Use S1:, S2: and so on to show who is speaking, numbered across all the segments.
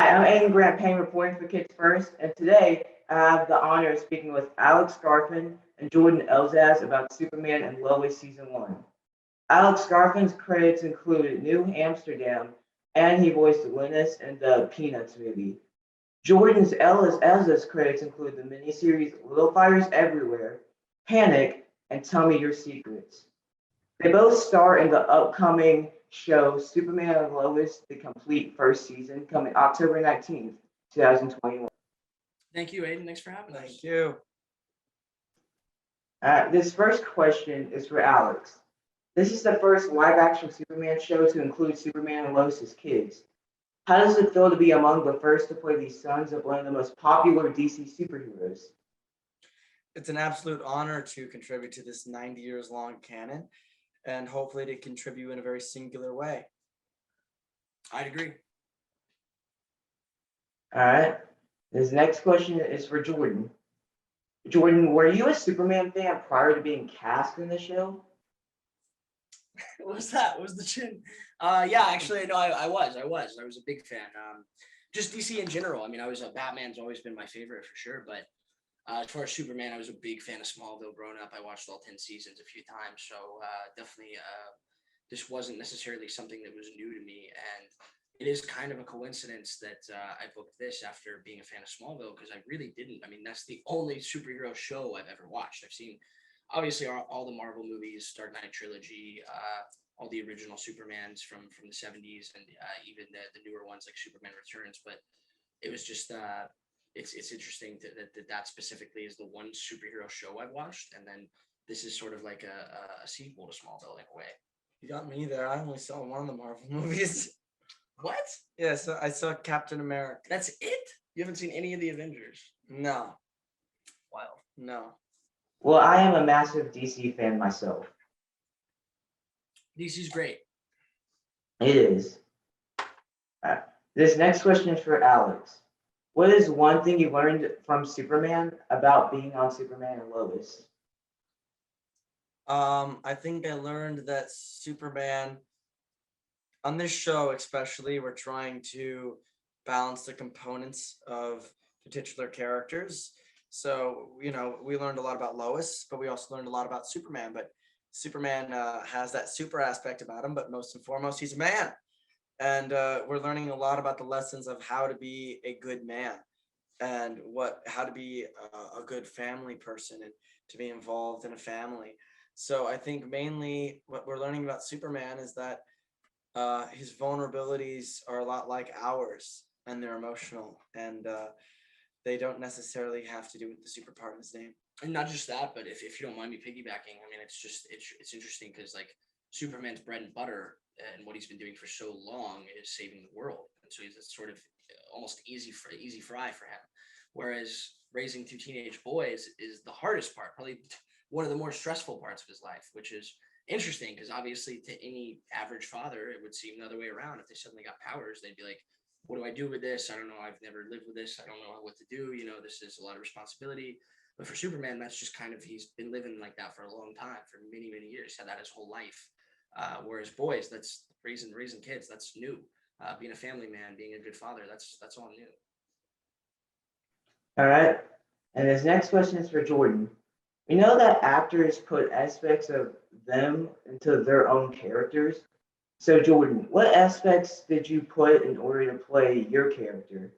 S1: I'm Aiden Grant Payne reporting for Kids First, and today I have the honor of speaking with Alex Garfin and Jordan Elsass about Superman and Lois Season 1. Alex Garfin's credits include New Amsterdam, and he voiced Linus in the Peanuts movie. Jordan's Elsass credits include the miniseries Little Fires Everywhere, Panic, and Tell Me Your Secrets. They both star in the upcoming show Superman and Lois, the complete first season, coming October 19th, 2021.
S2: Thank you, Aiden. Thanks for having us.
S3: Thank you.
S1: This first question is for Alex. This is the first live action Superman show to include Superman and Lois as kids. How does it feel to be among the first to play the sons of one of the most popular DC superheroes?
S3: It's an absolute honor to contribute to this 90 years long canon and hopefully to contribute in a very singular way.
S2: I'd agree.
S1: All right. This next question is for Jordan. Jordan, were you a Superman fan prior to being cast in the show?
S2: What was that? What was the chin? Yeah, actually, no, I was a big fan. Just DC in general. I mean, Batman's always been my favorite for sure. But as far as Superman, I was a big fan of Smallville growing up. I watched all 10 seasons a few times. So definitely, this wasn't necessarily something that was new to me. And it is kind of a coincidence that I booked this after being a fan of Smallville, because I really didn't. I mean, that's the only superhero show I've ever watched. I've seen, obviously, all the Marvel movies, Dark Knight trilogy, all the original Supermans from the 70s, and even the newer ones like Superman Returns. But it was just, it's interesting that specifically is the one superhero show I've watched. And then this is sort of like a sequel to Smallville in a way.
S3: You got me there. I only saw one of the Marvel movies.
S2: What?
S3: Yeah, so I saw Captain America.
S2: That's it? You haven't seen any of the Avengers?
S3: No.
S2: Wow.
S3: No.
S1: Well, I am a massive DC fan myself.
S2: DC's great.
S1: It is. This next question is for Alex. What is one thing you learned from Superman about being on Superman and Lois?
S3: I think I learned that Superman, on this show especially, we're trying to balance the components of the titular characters. So, we learned a lot about Lois, but we also learned a lot about Superman. But Superman has that super aspect about him, but most and foremost, he's a man. And we're learning a lot about the lessons of how to be a good man and how to be a good family person and to be involved in a family. So I think mainly what we're learning about Superman is that his vulnerabilities are a lot like ours, and they're emotional, and they don't necessarily have to do with the super part of his name.
S2: And not just that, but if you don't mind me piggybacking, I mean, it's interesting because like Superman's bread and butter and what he's been doing for so long is saving the world, and so he's a sort of almost easy fry for him. Whereas raising two teenage boys is the hardest part, probably one of the more stressful parts of his life, which is interesting because obviously to any average father, it would seem the other way around. If they suddenly got powers, they'd be like, what do I do with this? I don't know. I've never lived with this. I don't know what to do. This is a lot of responsibility. But for Superman, that's just kind of, he's been living like that for a long time, for many, many years. He's had that his whole life. Whereas boys, that's raising kids. That's new. Being a family man, being a good father, that's all new.
S1: All right. And this next question is for Jordan. We know that actors put aspects of them into their own characters. So, Jordan, what aspects did you put in order to play your character?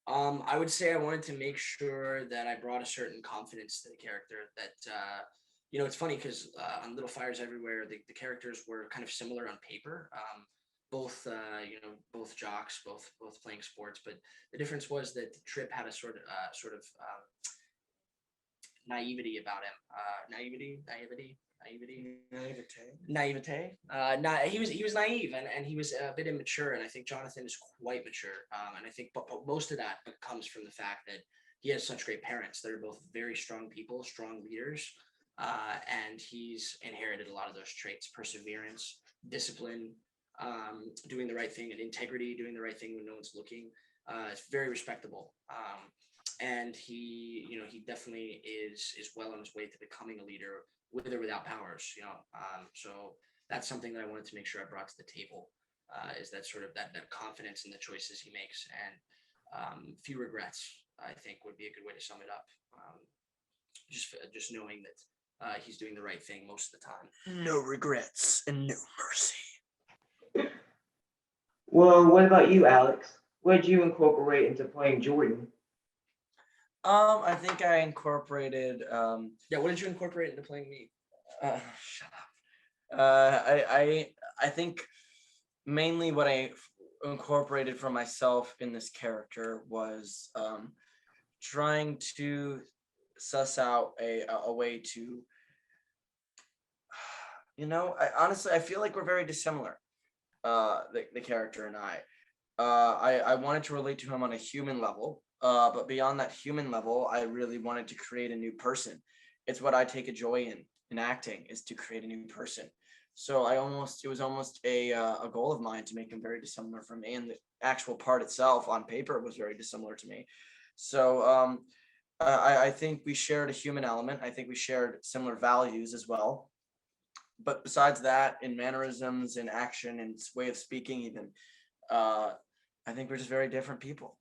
S2: I would say I wanted to make sure that I brought a certain confidence to the character that, it's funny because on Little Fires Everywhere, the characters were kind of similar on paper. Both jocks, both playing sports, but the difference was that Trip had a sort of naivety about him. Naivete. He was naive and he was a bit immature, and I think Jonathan is quite mature. And I think but most of that comes from the fact that he has such great parents that are both very strong people, strong leaders, and he's inherited a lot of those traits: perseverance, discipline, doing the right thing, and integrity, doing the right thing when no one's looking. It's very respectable. And he definitely is well on his way to becoming a leader with or without powers. So that's something that I wanted to make sure I brought to the table. is that sort of that confidence in the choices he makes, and few regrets, I think, would be a good way to sum it up. Just knowing that he's doing the right thing most of the time.
S3: No regrets and no mercy.
S1: Well, what about you, Alex? What did you incorporate into playing Jordan?
S3: I think I incorporated
S2: Yeah, what did you incorporate into playing me?
S3: shut up. I think mainly what I incorporated for myself in this character was trying to suss out a way to, I feel like we're very dissimilar, the character and I wanted to relate to him on a human level, but beyond that human level, I really wanted to create a new person. It's what I take a joy in acting, is to create a new person. So it was almost a goal of mine to make him very dissimilar from me, and the actual part itself on paper was very dissimilar to me. So I think we shared a human element. I think we shared similar values as well. But besides that, in mannerisms, in action, and way of speaking, even, I think we're just very different people.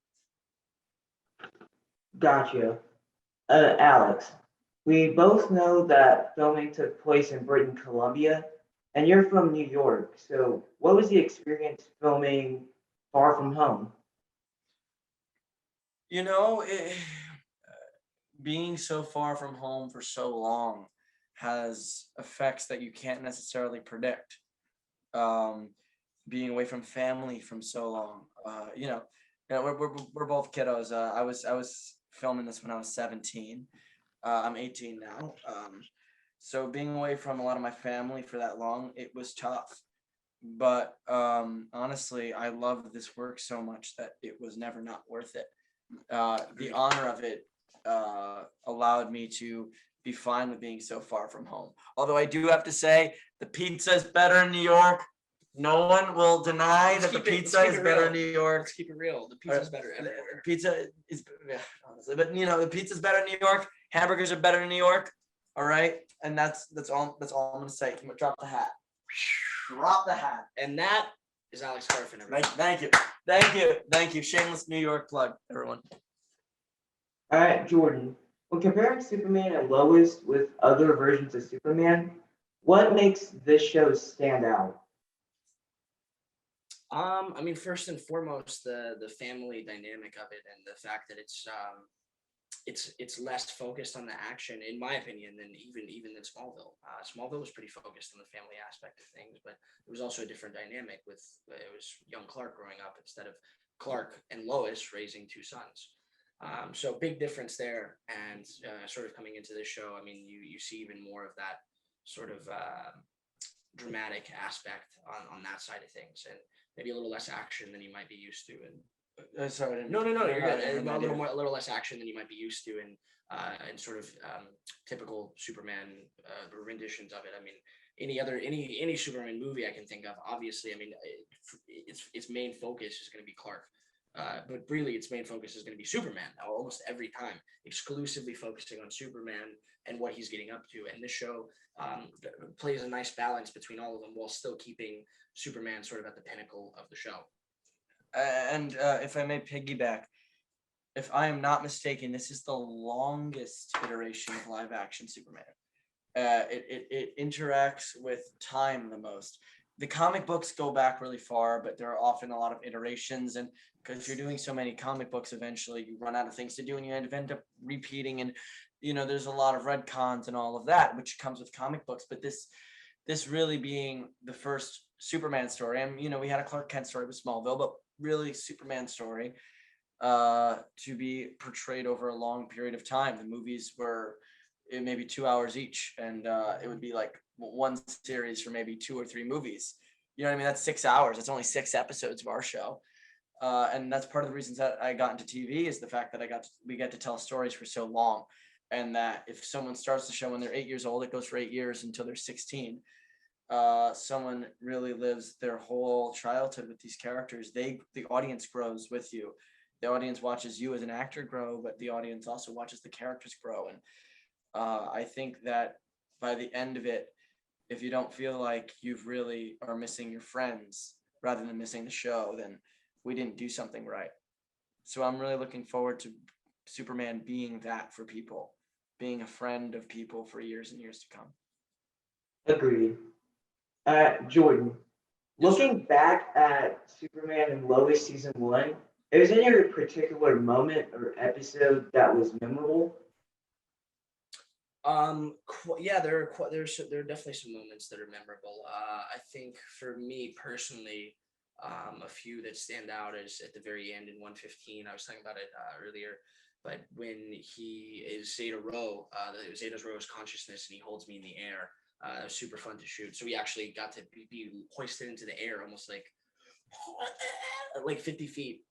S1: Gotcha. Alex, we both know that filming took place in Britain, Columbia, and you're from New York. So, what was the experience filming far from home?
S3: You know, being so far from home for so long has effects that you can't necessarily predict. Being away from family from so long, we're both kiddos. I was filming this when I was 17. I'm 18 now. So being away from a lot of my family for that long, it was tough. But honestly, I loved this work so much that it was never not worth it. The honor of it allowed me to be fine with being so far from home. Although I do have to say, the pizza is better in New York. No one will deny that the pizza is better in New York.
S2: Let's keep it real. The pizza's better everywhere.
S3: Pizza is, yeah, honestly, but the pizza's better in New York. Hamburgers are better in New York. All right, and that's all I'm gonna say. Drop the hat. Drop the hat.
S2: And that is Alex Garfin, everyone.
S3: Thank you. Shameless New York plug, everyone.
S1: All right, Jordan. When comparing Superman and Lois with other versions of Superman, what makes this show stand out?
S2: I mean, first and foremost, the family dynamic of it, and the fact that it's less focused on the action, in my opinion, than even than Smallville. Smallville was pretty focused on the family aspect of things, but it was also a different dynamic with it was young Clark growing up instead of Clark and Lois raising two sons. So big difference there, and sort of coming into this show, I mean, you see even more of that sort of dramatic aspect on that side of things, and maybe a little less action than you might be used to. And
S3: Sorry.
S2: no, you're good. A little less action than you might be used to, and sort of typical Superman renditions of it. I mean, any Superman movie I can think of, obviously. I mean, its main focus is going to be Clark. But really, its main focus is going to be Superman almost every time, exclusively focusing on Superman and what he's getting up to. And this show plays a nice balance between all of them while still keeping Superman sort of at the pinnacle of the show.
S3: And if I may piggyback, if I am not mistaken, this is the longest iteration of live action Superman. It interacts with time the most. The comic books go back really far, but there are often a lot of iterations, and because if you're doing so many comic books, eventually you run out of things to do and you end up repeating, and there's a lot of retcons and all of that, which comes with comic books. But this really being the first Superman story, and we had a Clark Kent story with Smallville, but really Superman story to be portrayed over a long period of time. The movies were maybe 2 hours each, and it would be like one series for maybe 2 or 3 movies. You know what I mean? That's 6 hours. That's only 6 episodes of our show. And that's part of the reasons that I got into TV, is the fact that we get to tell stories for so long. And that if someone starts the show when they're 8 years old, it goes for 8 years until they're 16. Someone really lives their whole childhood with these characters. The audience grows with you. The audience watches you as an actor grow, but the audience also watches the characters grow. And I think that by the end of it, if you don't feel like you've really are missing your friends, rather than missing the show, then we didn't do something right. So I'm really looking forward to Superman being that for people, being a friend of people for years and years to come.
S1: Agreed. Jordan,
S2: Yes, sir.
S1: looking back at Superman and Lois season one, is there any particular moment or episode that was memorable?
S2: Yeah, there are definitely some moments that are memorable. I think for me personally, a few that stand out is at the very end in 115. I was talking about it earlier, but when he is Zeta Rho, Zeta Rho's consciousness, and he holds me in the air. It was super fun to shoot. So we actually got to be hoisted into the air, almost like 50 feet.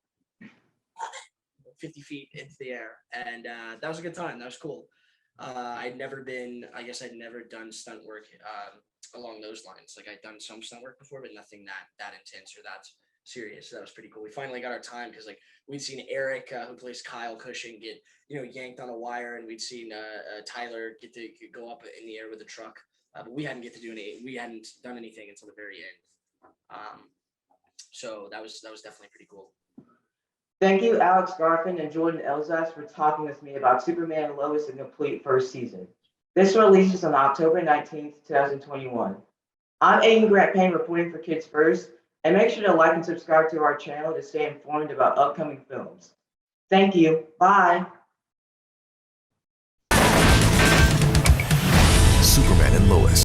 S2: 50 feet into the air, and that was a good time. That was cool. I'd never done stunt work along those lines. Like I'd done some stunt work before, but nothing that intense or that serious. So that was pretty cool. We finally got our time because like we'd seen Eric, who plays Lang-Cushing, get yanked on a wire, and we'd seen Tyler get to go up in the air with a truck, but we hadn't done anything until the very end. So that was definitely pretty cool.
S1: Thank you, Alex Garfin and Jordan Elsass, for talking with me about Superman and Lois in complete first season. This releases on October 19th, 2021. I'm Ayden P reporting for Kids First, and make sure to like and subscribe to our channel to stay informed about upcoming films. Thank you. Bye.
S4: Superman and Lois.